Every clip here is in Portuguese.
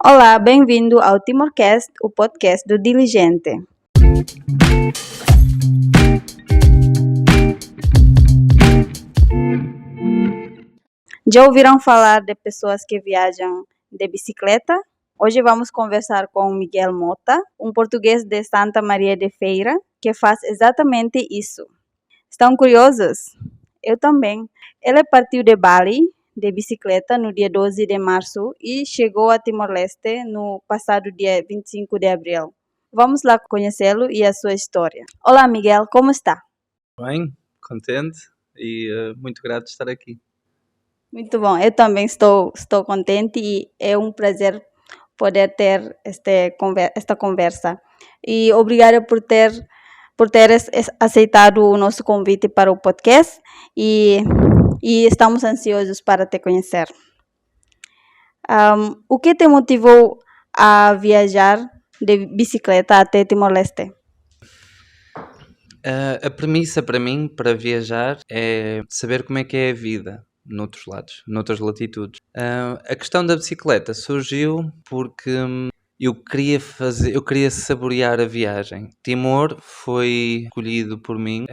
Olá, bem-vindo ao Timorcast, o podcast do Diligente. Já ouviram falar de pessoas que viajam de bicicleta? Hoje vamos conversar com Miguel Mota, um português de Santa Maria de Feira, que faz exatamente isso. Estão curiosos? Eu também. Ele partiu de Bali de bicicleta no dia 12 de março e chegou a Timor-Leste no passado dia 25 de abril. Vamos lá conhecê-lo e a sua história. Olá, Miguel, como está? Bem, contente e muito grato de estar aqui. Muito bom, eu também estou contente e é um prazer poder ter esta conversa. E obrigada por ter aceitado o nosso convite para o podcast e estamos ansiosos para te conhecer. O que te motivou a viajar de bicicleta até Timor-Leste? A premissa para mim, para viajar, é saber como é que é a vida noutros lados, noutras latitudes. A questão da bicicleta surgiu porque eu queria saborear a viagem. Timor foi escolhido por mim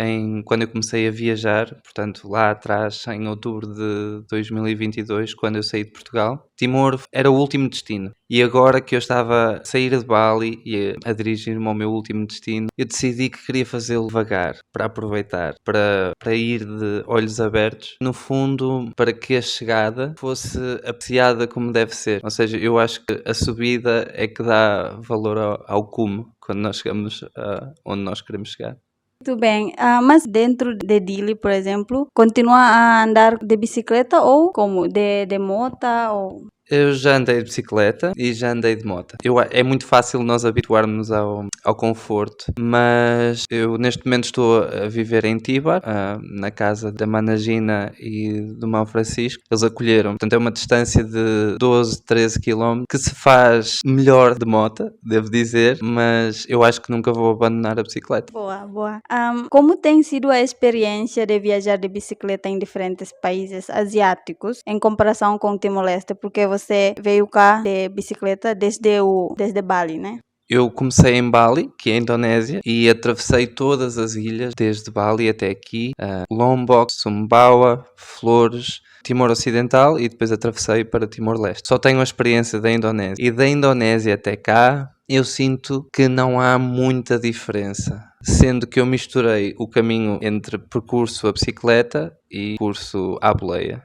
quando eu comecei a viajar, portanto lá atrás, em outubro de 2022, quando eu saí de Portugal. Timor era o último destino. E agora que eu estava a sair de Bali e a dirigir-me ao meu último destino, eu decidi que queria fazê-lo devagar, para aproveitar, para ir de olhos abertos, no fundo, para que a chegada fosse apreciada como deve ser. Ou seja, eu acho que a subida é que dá valor ao cume, quando nós chegamos onde nós queremos chegar. Muito bem, mas dentro de Dili, por exemplo, continua a andar de bicicleta ou como? De moto ou... Eu já andei de bicicleta e já andei de moto. É muito fácil nós habituarmos ao conforto, mas eu neste momento estou a viver em Tíbar, na casa da Mana Gina e do Mão Francisco. Eles acolheram, portanto é uma distância de 12, 13 km que se faz melhor de moto, devo dizer, mas eu acho que nunca vou abandonar a bicicleta. Boa, boa. Como tem sido a experiência de viajar de bicicleta em diferentes países asiáticos em comparação com Timor-Leste? Porque você veio cá de bicicleta desde Bali, né? Eu comecei em Bali, que é a Indonésia, e atravessei todas as ilhas, desde Bali até aqui, Lombok, Sumbawa, Flores, Timor Ocidental e depois atravessei para Timor-Leste. Só tenho a experiência da Indonésia. E da Indonésia até cá, eu sinto que não há muita diferença. Sendo que eu misturei o caminho entre percurso a bicicleta e percurso à boleia.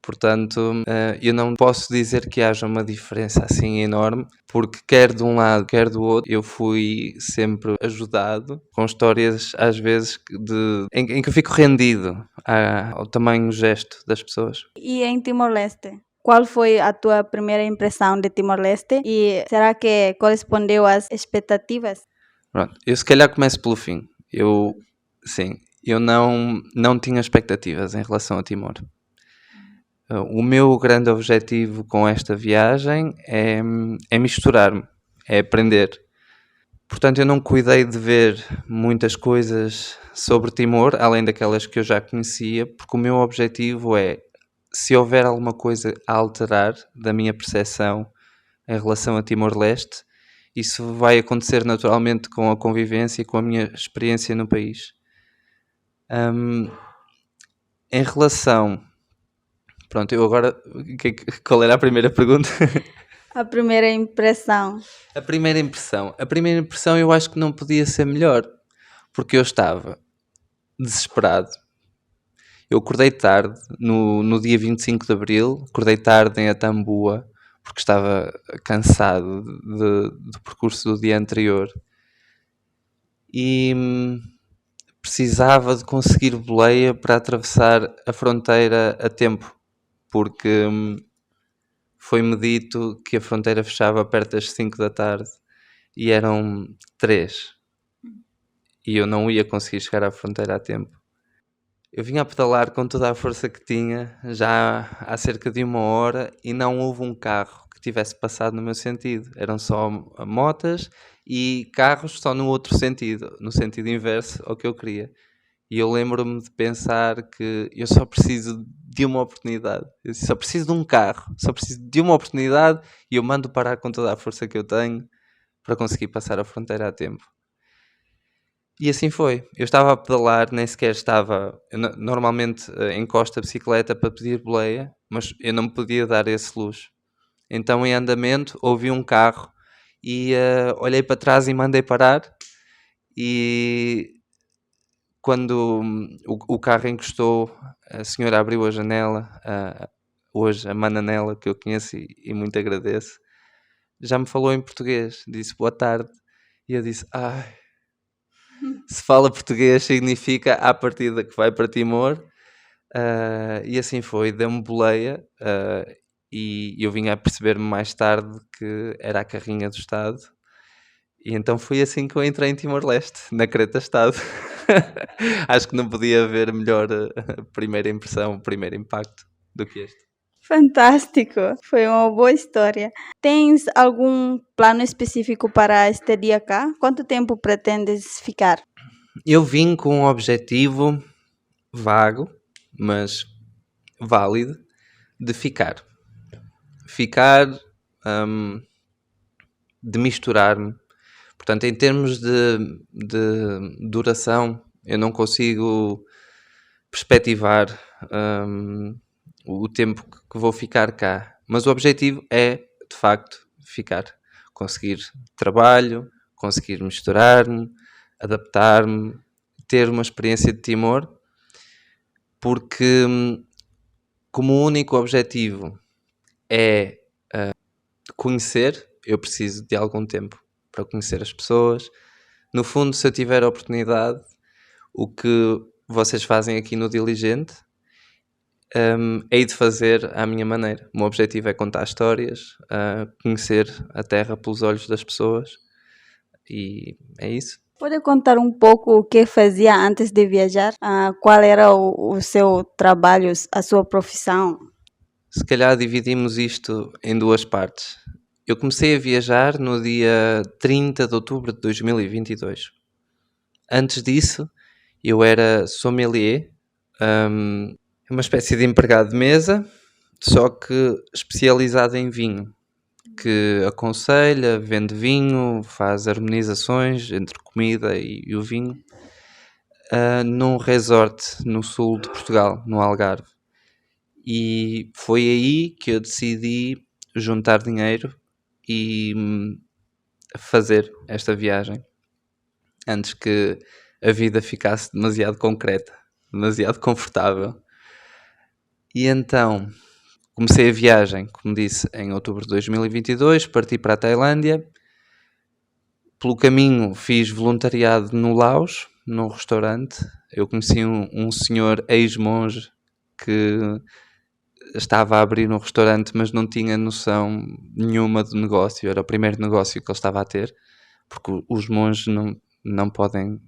Portanto, eu não posso dizer que haja uma diferença assim enorme, porque quer de um lado, quer do outro, eu fui sempre ajudado com histórias, às vezes, em que eu fico rendido ao tamanho gesto das pessoas. E em Timor-Leste? Qual foi a tua primeira impressão de Timor-Leste e será que correspondeu às expectativas? Pronto, eu se calhar começo pelo fim. Eu não tinha expectativas em relação a Timor. O meu grande objetivo com esta viagem é misturar-me, é aprender. Portanto, eu não cuidei de ver muitas coisas sobre Timor, além daquelas que eu já conhecia, porque o meu objetivo é, se houver alguma coisa a alterar da minha percepção em relação a Timor-Leste, isso vai acontecer naturalmente com a convivência e com a minha experiência no país. Em relação... Pronto, eu agora... Qual era a primeira pergunta? A primeira impressão. A primeira impressão eu acho que não podia ser melhor, porque eu estava desesperado. Eu acordei tarde, no dia 25 de Abril, acordei tarde em Atambua, porque estava cansado do percurso do dia anterior. E precisava de conseguir boleia para atravessar a fronteira a tempo, porque foi-me dito que a fronteira fechava perto das 5 da tarde e eram 3. E eu não ia conseguir chegar à fronteira a tempo. Eu vinha a pedalar com toda a força que tinha, já há cerca de 1 hora, e não houve um carro que tivesse passado no meu sentido. Eram só motas e carros só no outro sentido, no sentido inverso ao que eu queria. E eu lembro-me de pensar que eu só preciso de uma oportunidade. Eu só preciso de um carro, só preciso de uma oportunidade e eu mando parar com toda a força que eu tenho para conseguir passar a fronteira a tempo. E assim foi. Eu estava a pedalar, nem sequer estava. Normalmente encosto a bicicleta para pedir boleia, mas eu não me podia dar esse luxo. Então, em andamento, ouvi um carro e olhei para trás e mandei parar. E quando o carro encostou, a senhora abriu a janela, hoje a Mananela, que eu conheço e muito agradeço, já me falou em português. Disse boa tarde. E eu disse, ai. Se fala português significa à partida que vai para Timor. E assim foi, deu-me boleia e eu vinha a perceber-me mais tarde que era a carrinha do Estado. E então foi assim que eu entrei em Timor-Leste, na Creta Estado. Acho que não podia haver melhor primeira impressão, primeiro impacto do que este. Fantástico, foi uma boa história. Tens algum plano específico para este dia cá? Quanto tempo pretendes ficar? Eu vim com um objetivo vago, mas válido, de ficar. Ficar, de misturar-me. Portanto, em termos de duração, eu não consigo perspectivar o tempo que vou ficar cá. Mas o objetivo é, de facto, ficar. Conseguir trabalho, conseguir misturar-me, adaptar-me, ter uma experiência de Timor, porque como o único objetivo é conhecer, eu preciso de algum tempo para conhecer as pessoas. No fundo, se eu tiver a oportunidade, o que vocês fazem aqui no Diligente, hei de fazer à minha maneira. O meu objetivo é contar histórias, conhecer a terra pelos olhos das pessoas e é isso. Pode contar um pouco o que fazia antes de viajar? Qual era o seu trabalho, a sua profissão? Se calhar dividimos isto em duas partes. Eu comecei a viajar no dia 30 de outubro de 2022. Antes disso, eu era sommelier, uma espécie de empregado de mesa, só que especializado em vinho, que aconselha, vende vinho, faz harmonizações entre comida e o vinho, num resort no sul de Portugal, no Algarve. E foi aí que eu decidi juntar dinheiro e fazer esta viagem, antes que a vida ficasse demasiado concreta, demasiado confortável. E então comecei a viagem, como disse, em outubro de 2022, parti para a Tailândia. Pelo caminho fiz voluntariado no Laos, num restaurante. Eu conheci um senhor ex-monge que estava a abrir um restaurante, mas não tinha noção nenhuma do negócio. Era o primeiro negócio que ele estava a ter, porque os monges não podem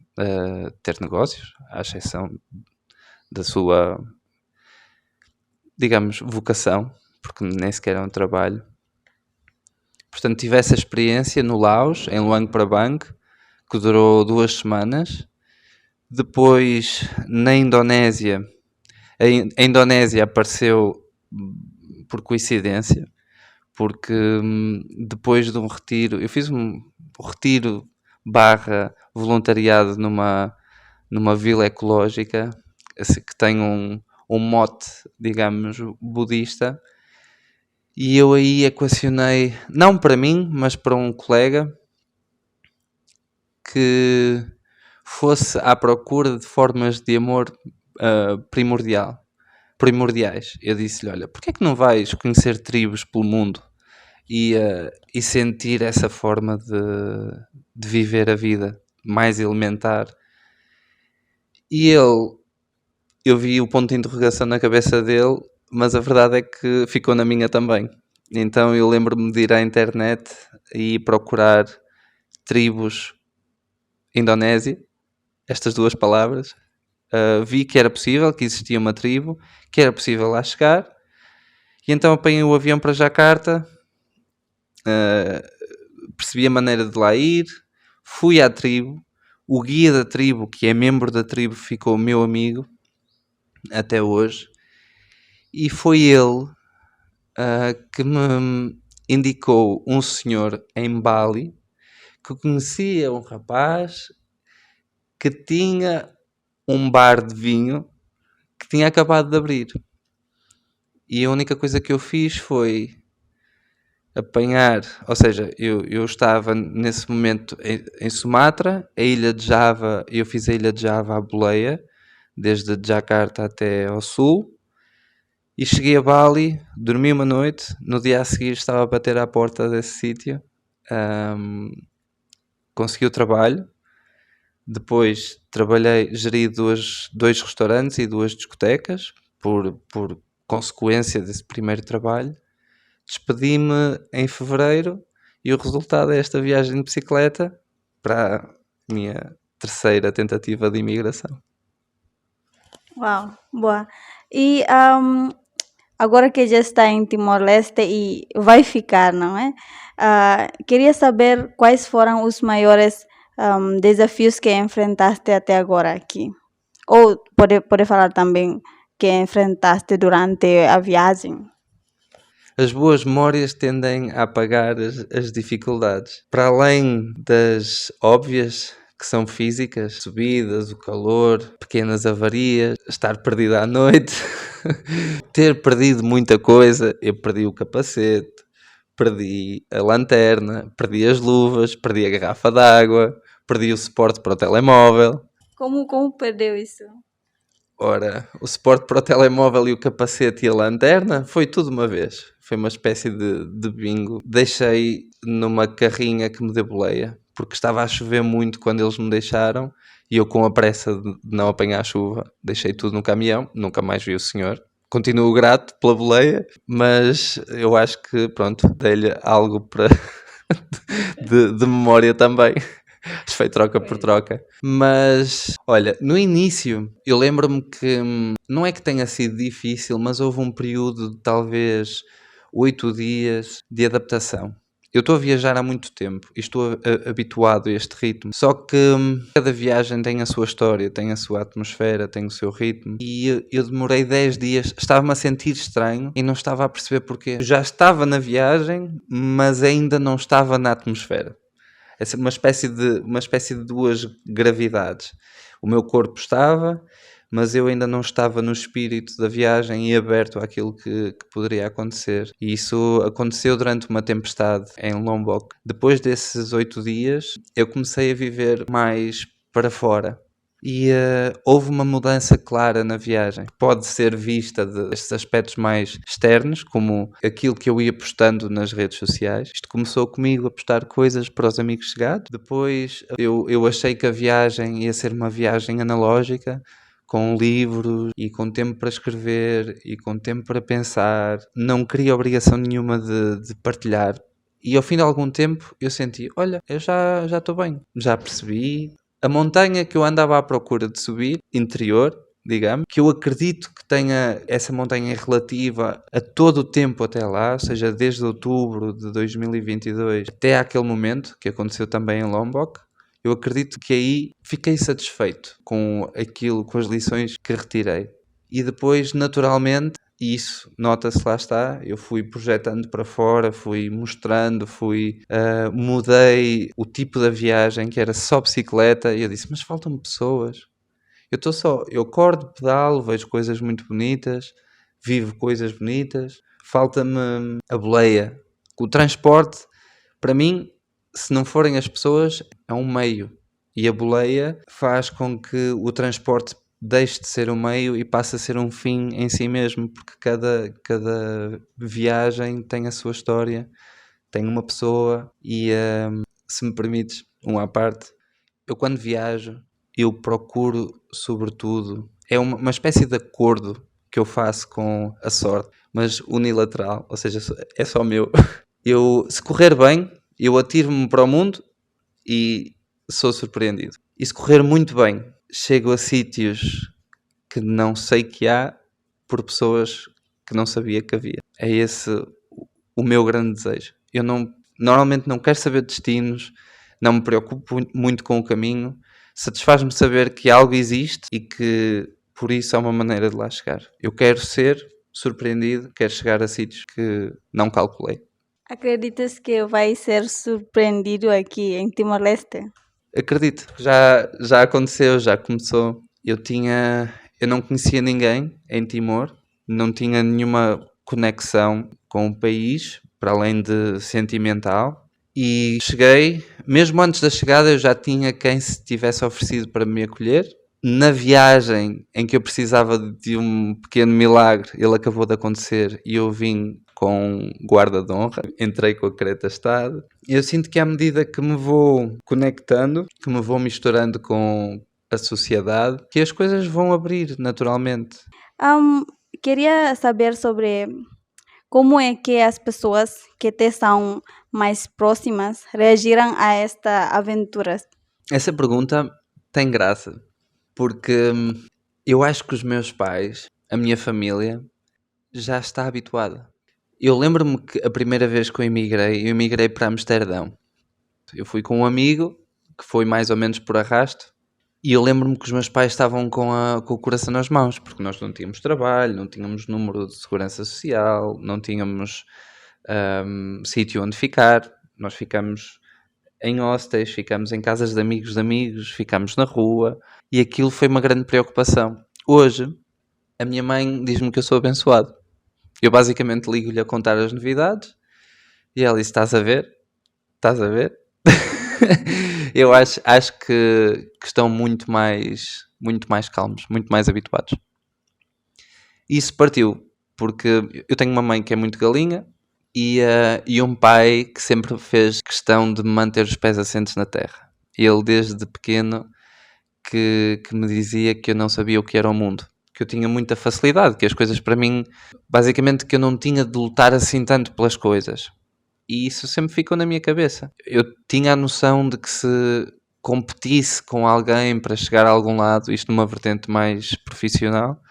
ter negócios, à exceção da sua, digamos, vocação, porque nem sequer é um trabalho. Portanto, tive essa experiência no Laos, em Luang Prabang, que durou 2 semanas. Depois, na Indonésia, a Indonésia apareceu por coincidência, porque depois de um retiro, eu fiz um retiro / voluntariado numa vila ecológica que tem um mote, digamos, budista, e eu aí equacionei, não para mim, mas para um colega, que fosse à procura de formas de amor primordiais. Eu disse-lhe, olha, porquê é que não vais conhecer tribos pelo mundo e sentir essa forma de viver a vida mais elementar? E eu vi o ponto de interrogação na cabeça dele, mas a verdade é que ficou na minha também. Então eu lembro-me de ir à internet e procurar tribos Indonésia, estas duas palavras. Vi que era possível, que existia uma tribo, que era possível lá chegar, e então apanhei o avião para Jakarta, percebi a maneira de lá ir, fui à tribo, O guia da tribo, que é membro da tribo, ficou meu amigo até hoje. E foi ele que me indicou um senhor em Bali que conhecia um rapaz que tinha um bar de vinho que tinha acabado de abrir. E a única coisa que eu fiz foi apanhar, ou seja, eu estava nesse momento em Sumatra, a ilha de Java, eu fiz a ilha de Java à boleia, desde Jakarta até ao sul, e cheguei a Bali, dormi uma noite, no dia a seguir estava a bater à porta desse sítio, consegui o trabalho, depois trabalhei, geri dois restaurantes e duas discotecas, por consequência desse primeiro trabalho. Despedi-me em fevereiro e o resultado é esta viagem de bicicleta para a minha terceira tentativa de imigração. Uau, boa. E agora que já está em Timor-Leste e vai ficar, não é? Queria saber quais foram os maiores desafios que enfrentaste até agora aqui. Ou pode falar também que enfrentaste durante a viagem. As boas memórias tendem a apagar as dificuldades. Para além das óbvias, que são físicas, subidas, o calor, pequenas avarias, estar perdido à noite, ter perdido muita coisa. Eu perdi o capacete, perdi a lanterna, perdi as luvas, perdi a garrafa d'água, perdi o suporte para o telemóvel. Como perdeu isso? Ora, o suporte para o telemóvel e o capacete e a lanterna foi tudo uma vez. Foi uma espécie de bingo. Deixei numa carrinha que me deu boleia, porque estava a chover muito quando eles me deixaram e eu, com a pressa de não apanhar a chuva, deixei tudo no caminhão. Nunca mais vi o senhor. Continuo grato pela boleia, mas eu acho que, pronto, dei-lhe algo para de memória também. Foi troca por troca. Mas, olha, no início, eu lembro-me que não é que tenha sido difícil, mas houve um período de talvez 8 dias de adaptação. Eu estou a viajar há muito tempo e estou habituado a este ritmo. Só que cada viagem tem a sua história, tem a sua atmosfera, tem o seu ritmo. E eu demorei 10 dias, estava-me a sentir estranho e não estava a perceber porquê. Eu já estava na viagem, mas ainda não estava na atmosfera. É uma espécie de duas gravidades. O meu corpo estava, mas eu ainda não estava no espírito da viagem e aberto àquilo que poderia acontecer. E isso aconteceu durante uma tempestade em Lombok. Depois desses 8 dias, eu comecei a viver mais para fora. E houve uma mudança clara na viagem. Pode ser vista destes aspectos mais externos, como aquilo que eu ia postando nas redes sociais. Isto começou comigo a postar coisas para os amigos chegados. Depois eu achei que a viagem ia ser uma viagem analógica, com livros e com tempo para escrever e com tempo para pensar. Não queria obrigação nenhuma de partilhar. E ao fim de algum tempo eu senti, olha, eu já estou bem, já percebi. A montanha que eu andava à procura de subir, interior, digamos, que eu acredito que tenha essa montanha relativa a todo o tempo até lá, ou seja, desde outubro de 2022 até aquele momento, que aconteceu também em Lombok, eu acredito que aí fiquei satisfeito com aquilo, com as lições que retirei. E depois, naturalmente, isso nota-se, lá está, eu fui projetando para fora, fui mostrando, mudei o tipo da viagem, que era só bicicleta, e eu disse, mas faltam-me pessoas. Eu acordo, pedalo, vejo coisas muito bonitas, vivo coisas bonitas, falta-me a boleia. O transporte, para mim, se não forem as pessoas, é um meio. E a boleia faz com que o transporte deixe de ser um meio e passe a ser um fim em si mesmo, porque cada viagem tem a sua história, tem uma pessoa e, se me permites, um à parte, eu quando viajo, eu procuro, sobretudo, é uma espécie de acordo que eu faço com a sorte, mas unilateral, ou seja, é só meu. Se correr bem, eu atiro-me para o mundo e sou surpreendido. E se correr muito bem, chego a sítios que não sei que há por pessoas que não sabia que havia. É esse o meu grande desejo. Normalmente não quero saber de destinos, não me preocupo muito com o caminho, satisfaz-me saber que algo existe e que por isso há uma maneira de lá chegar. Eu quero ser surpreendido, quero chegar a sítios que não calculei. Acreditas que vai ser surpreendido aqui em Timor-Leste? Acredito, já aconteceu, já começou. Eu não conhecia ninguém em Timor, não tinha nenhuma conexão com o país, para além de sentimental. E cheguei, mesmo antes da chegada, eu já tinha quem se tivesse oferecido para me acolher. Na viagem em que eu precisava de um pequeno milagre, ele acabou de acontecer e eu vim com guarda de honra, entrei com a Creta Estado. Eu sinto que à medida que me vou conectando, que me vou misturando com a sociedade, que as coisas vão abrir naturalmente. Ahm, Queria saber sobre como é que as pessoas que te são mais próximas reagiram a esta aventura. Essa pergunta tem graça, porque eu acho que os meus pais, a minha família, já está habituada. Eu lembro-me que a primeira vez que eu emigrei para Amsterdão. Eu fui com um amigo, que foi mais ou menos por arrasto, e eu lembro-me que os meus pais estavam com o coração nas mãos, porque nós não tínhamos trabalho, não tínhamos número de segurança social, não tínhamos sítio onde ficar. Nós ficamos em hostels, ficamos em casas de amigos, ficamos na rua, e aquilo foi uma grande preocupação. Hoje, a minha mãe diz-me que eu sou abençoado. Eu basicamente ligo-lhe a contar as novidades, e ela diz: estás a ver? Estás a ver? Eu acho que estão muito mais calmos, muito mais habituados. Isso partiu porque eu tenho uma mãe que é muito galinha e um pai que sempre fez questão de manter os pés assentes na terra. Ele desde pequeno que me dizia que eu não sabia o que era o mundo, que eu tinha muita facilidade, que as coisas para mim, basicamente que eu não tinha de lutar assim tanto pelas coisas. E isso sempre ficou na minha cabeça. Eu tinha a noção de que se competisse com alguém para chegar a algum lado, isto numa vertente mais profissional,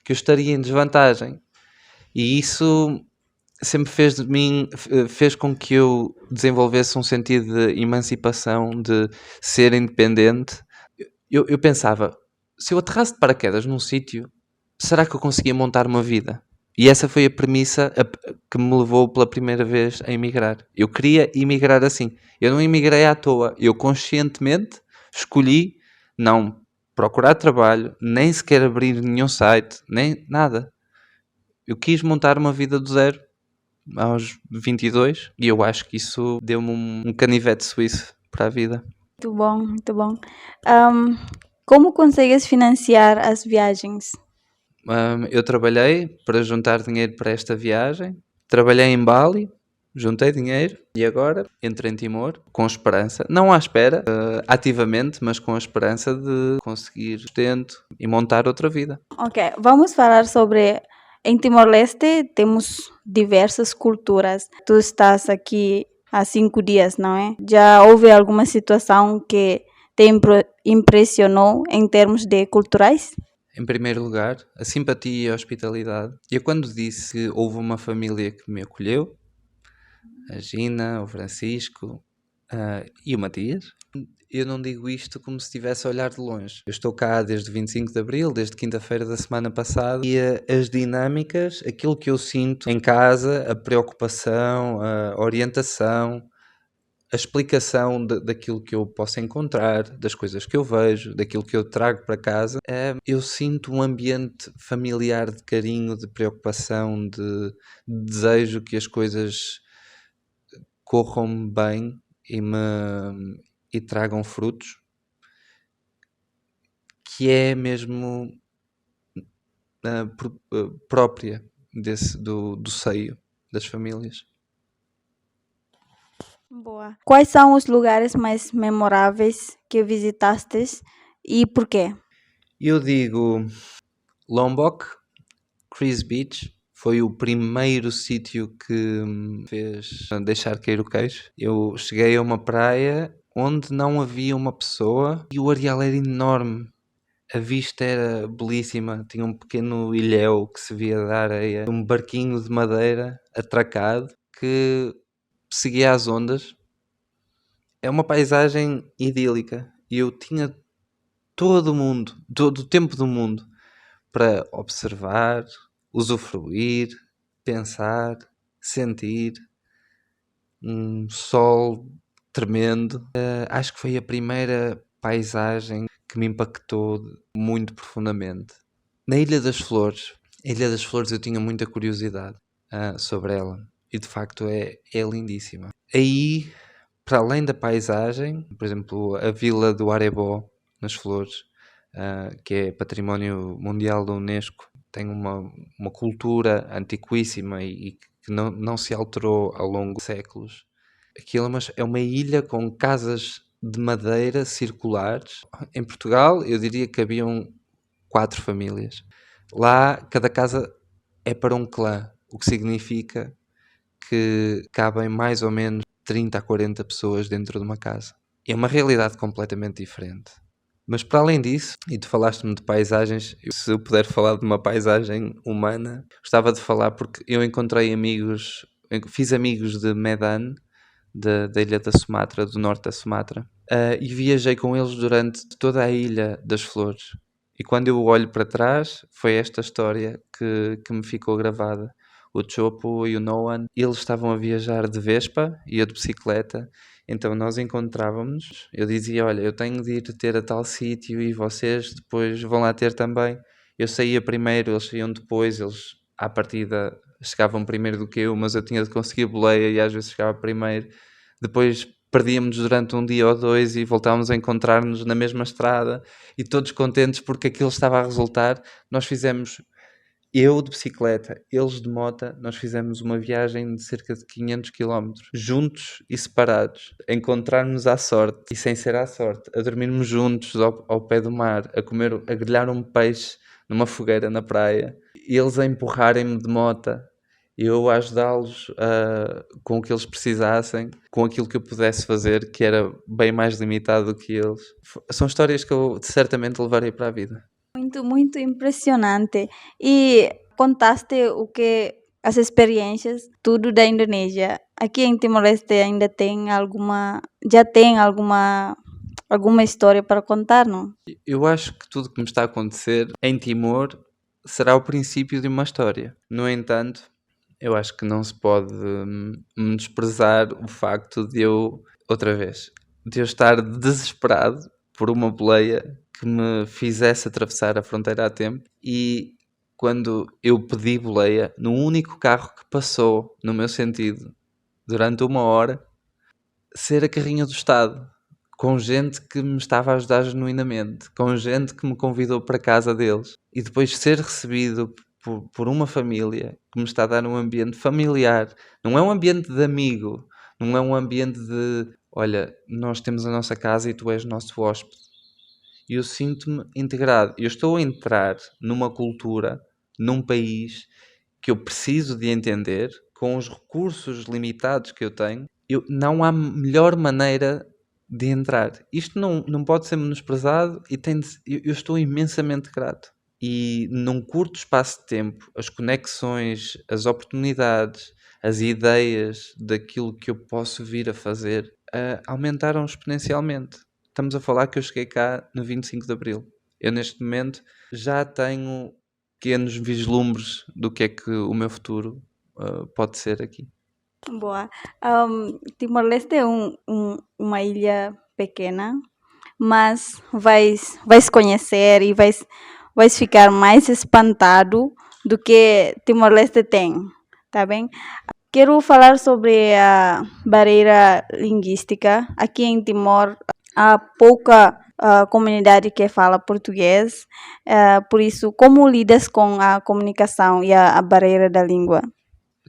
que eu estaria em desvantagem. E isso sempre fez de mim, fez com que eu desenvolvesse um sentido de emancipação, de ser independente. Eu pensava, se eu aterrasse de paraquedas num sítio, será que eu conseguia montar uma vida? E essa foi a premissa que me levou pela primeira vez a emigrar. Eu queria emigrar assim. Eu não emigrei à toa. Eu conscientemente escolhi não procurar trabalho, nem sequer abrir nenhum site, nem nada. Eu quis montar uma vida do zero aos 22 e eu acho que isso deu-me um canivete suíço para a vida. Muito bom, muito bom. Como consegues financiar as viagens? Eu trabalhei para juntar dinheiro para esta viagem. Trabalhei em Bali, juntei dinheiro e agora entro em Timor com esperança, não à espera ativamente, mas com a esperança de conseguir sustento e montar outra vida. Ok, vamos falar sobre. Em Timor-Leste temos diversas culturas. Tu estás aqui há 5 dias, não é? Já houve alguma situação que te impressionou em termos de culturais? Em primeiro lugar, a simpatia e a hospitalidade. Eu quando disse que houve uma família que me acolheu, a Gina, o Francisco e o Matias, eu não digo isto como se estivesse a olhar de longe. Eu estou cá desde 25 de Abril, desde quinta-feira da semana passada, e as dinâmicas, aquilo que eu sinto em casa, a preocupação, a orientação, a explicação daquilo que eu posso encontrar, das coisas que eu vejo, daquilo que eu trago para casa, eu sinto um ambiente familiar de carinho, de preocupação, de desejo que as coisas corram bem e tragam frutos, que é mesmo própria do seio das famílias. Boa. Quais são os lugares mais memoráveis que visitastes e por quê? Eu digo Lombok, Chris Beach, foi o primeiro sítio que me fez deixar cair o queixo. Eu cheguei a uma praia onde não havia uma pessoa e o areal era enorme. A vista era belíssima, tinha um pequeno ilhéu que se via da areia, um barquinho de madeira atracado que seguia as ondas. É uma paisagem idílica e eu tinha todo o mundo, todo o tempo do mundo, para observar, usufruir, pensar, sentir. Um sol tremendo. Acho que foi a primeira paisagem que me impactou muito profundamente. Na Ilha das Flores. A Ilha das Flores eu tinha muita curiosidade sobre ela. E de facto é lindíssima. Aí, para além da paisagem, por exemplo, a Vila do Arebó, nas Flores, que é Património Mundial da Unesco, tem uma cultura antiquíssima e que não se alterou ao longo de séculos. Aquilo é uma ilha com casas de madeira circulares. Em Portugal, eu diria que haviam 4 famílias. Lá, cada casa é para um clã, o que significa que cabem mais ou menos 30 a 40 pessoas dentro de uma casa. É uma realidade completamente diferente. Mas para além disso, e tu falaste-me de paisagens, se eu puder falar de uma paisagem humana, gostava de falar porque eu encontrei amigos, fiz amigos de Medan, da ilha da Sumatra, do norte da Sumatra, e viajei com eles durante toda a Ilha das Flores. E quando eu olho para trás, foi esta história que me ficou gravada. O Chopo e o Noan, eles estavam a viajar de Vespa e eu de bicicleta, então nós encontrávamos, eu dizia, olha, eu tenho de ir ter a tal sítio e vocês depois vão lá ter também. Eu saía primeiro, eles saíam depois, eles à partida chegavam primeiro do que eu, mas eu tinha de conseguir boleia e às vezes chegava primeiro. Depois perdíamos durante um dia ou dois e voltávamos a encontrar-nos na mesma estrada e todos contentes porque aquilo estava a resultar. Nós fizemos, eu de bicicleta, eles de moto, nós fizemos uma viagem de cerca de 500 quilómetros, juntos e separados, a encontrar-nos à sorte e sem ser à sorte, a dormirmos juntos ao pé do mar, a grelhar um peixe numa fogueira na praia, eles a empurrarem-me de moto, eu a ajudá-los com o que eles precisassem, com aquilo que eu pudesse fazer, que era bem mais limitado do que eles. São histórias que eu certamente levarei para a vida. Muito, muito impressionante. E contaste o que as experiências, tudo da Indonésia. Aqui em Timor-Leste ainda tem já tem alguma história para contar, não? Eu acho que tudo que me está a acontecer em Timor será o princípio de uma história. No entanto, eu acho que não se pode menosprezar o facto de eu, outra vez, de eu estar desesperado por uma boleia que me fizesse atravessar a fronteira a tempo e quando eu pedi boleia, no único carro que passou no meu sentido durante 1 hora, ser a carrinha do Estado, com gente que me estava a ajudar genuinamente, com gente que me convidou para a casa deles e depois ser recebido por uma família que me está a dar um ambiente familiar, não é um ambiente de amigo, não é um ambiente de olha, nós temos a nossa casa e tu és nosso hóspede. E eu sinto-me integrado. Eu estou a entrar numa cultura, num país que eu preciso de entender, com os recursos limitados que eu tenho, não há melhor maneira de entrar. Isto não pode ser menosprezado e eu estou imensamente grato. E num curto espaço de tempo, as conexões, as oportunidades, as ideias daquilo que eu posso vir a fazer aumentaram exponencialmente. Estamos a falar que eu cheguei cá no 25 de Abril. Eu neste momento já tenho pequenos vislumbres do que é que o meu futuro pode ser aqui. Boa. Timor-Leste é uma ilha pequena, mas vais conhecer e vais ficar mais espantado do que Timor-Leste tem, tá bem? Quero falar sobre a barreira linguística. Aqui em Timor há pouca comunidade que fala português, por isso, como lidas com a comunicação e a barreira da língua?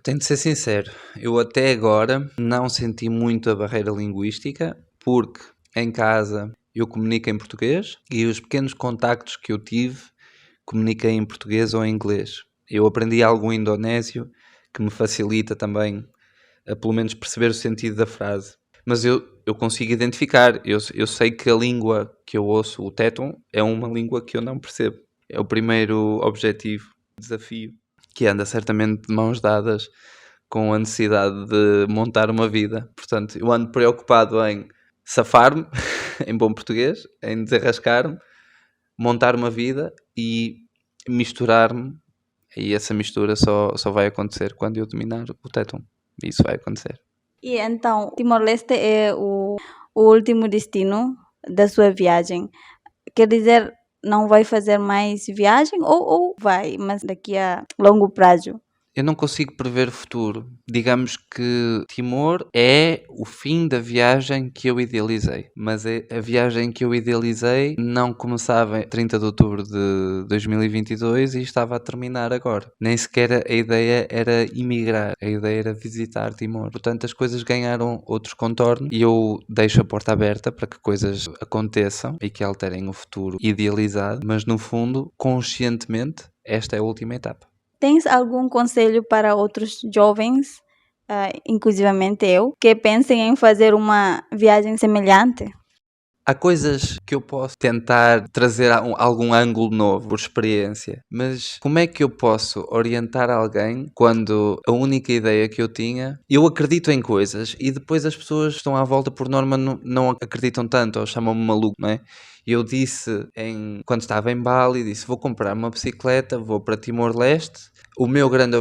Tenho de ser sincero, eu até agora não senti muito a barreira linguística, porque em casa eu comunico em português e os pequenos contactos que eu tive comuniquei em português ou em inglês. Eu aprendi algo em indonésio que me facilita também a pelo menos perceber o sentido da frase. Mas eu consigo identificar, eu sei que a língua que eu ouço, o Tetum, é uma língua que eu não percebo. É o primeiro objetivo, desafio, que anda certamente de mãos dadas com a necessidade de montar uma vida. Portanto, eu ando preocupado em safar-me, em bom português, em desenrascar-me, montar uma vida e misturar-me, e essa mistura só vai acontecer quando eu dominar o Tétum. Isso vai acontecer. E então, Timor-Leste é o último destino da sua viagem. Quer dizer, não vai fazer mais viagem ou vai, mas daqui a longo prazo? Eu não consigo prever o futuro. Digamos que Timor é o fim da viagem que eu idealizei. Mas a viagem que eu idealizei não começava em 30 de outubro de 2022 e estava a terminar agora. Nem sequer a ideia era emigrar, a ideia era visitar Timor. Portanto, as coisas ganharam outros contornos e eu deixo a porta aberta para que coisas aconteçam e que alterem o futuro idealizado, mas no fundo, conscientemente, esta é a última etapa. Tens algum conselho para outros jovens, inclusivamente eu, que pensem em fazer uma viagem semelhante? Há coisas que eu posso tentar trazer algum ângulo novo por experiência, mas como é que eu posso orientar alguém quando a única ideia que eu tinha, eu acredito em coisas e depois as pessoas que estão à volta por norma não acreditam tanto ou chamam-me maluco, não é? Eu disse, quando estava em Bali, disse, vou comprar uma bicicleta, vou para Timor-Leste, o meu grande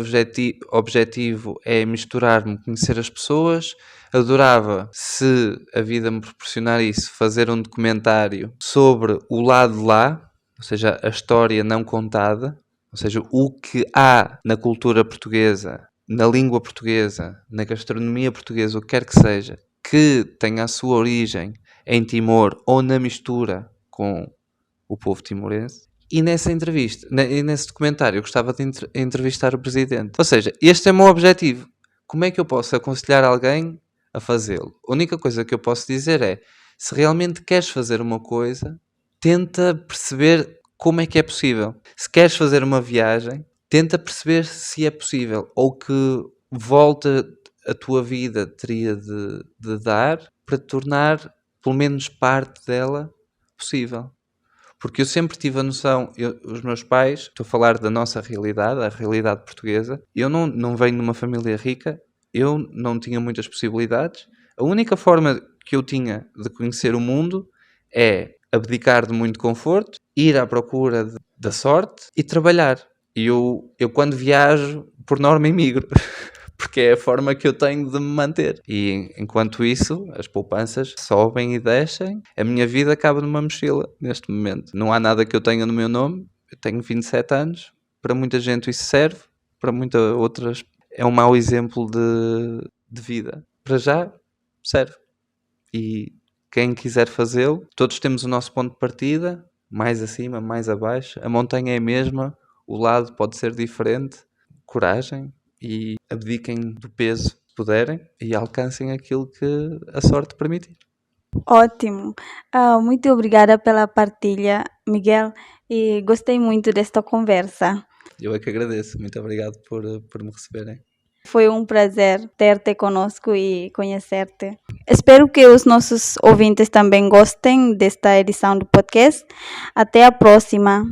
objetivo é misturar-me, conhecer as pessoas. Adorava, se a vida me proporcionar isso, fazer um documentário sobre o lado de lá, ou seja, a história não contada, ou seja, o que há na cultura portuguesa, na língua portuguesa, na gastronomia portuguesa, o que quer que seja, que tenha a sua origem em Timor ou na mistura com o povo timorense. E nessa entrevista, nesse documentário, eu gostava de entrevistar o presidente. Ou seja, este é o meu objetivo. Como é que eu posso aconselhar alguém a fazê-lo? A única coisa que eu posso dizer é, se realmente queres fazer uma coisa, tenta perceber como é que é possível. Se queres fazer uma viagem, tenta perceber se é possível ou que volta a tua vida teria de dar para tornar pelo menos parte dela possível. Porque eu sempre tive a noção, os meus pais, estou a falar da nossa realidade, a realidade portuguesa, eu não venho de uma família rica, eu não tinha muitas possibilidades. A única forma que eu tinha de conhecer o mundo é abdicar de muito conforto, ir à procura da sorte e trabalhar. E eu quando viajo, por norma, emigro. Porque é a forma que eu tenho de me manter. E enquanto isso, as poupanças sobem e descem. A minha vida acaba numa mochila, neste momento. Não há nada que eu tenha no meu nome. Eu tenho 27 anos. Para muita gente isso serve. Para muitas outras é um mau exemplo de vida. Para já, serve. E quem quiser fazê-lo, todos temos o nosso ponto de partida. Mais acima, mais abaixo. A montanha é a mesma. O lado pode ser diferente. Coragem. E abdiquem do peso se puderem e alcancem aquilo que a sorte permitir. Ótimo. Muito obrigada pela partilha, Miguel, e gostei muito desta conversa. Eu é que agradeço. Muito obrigado por me receberem. Foi um prazer ter-te conosco e conhecer-te. Espero que os nossos ouvintes também gostem desta edição do podcast. Até a próxima.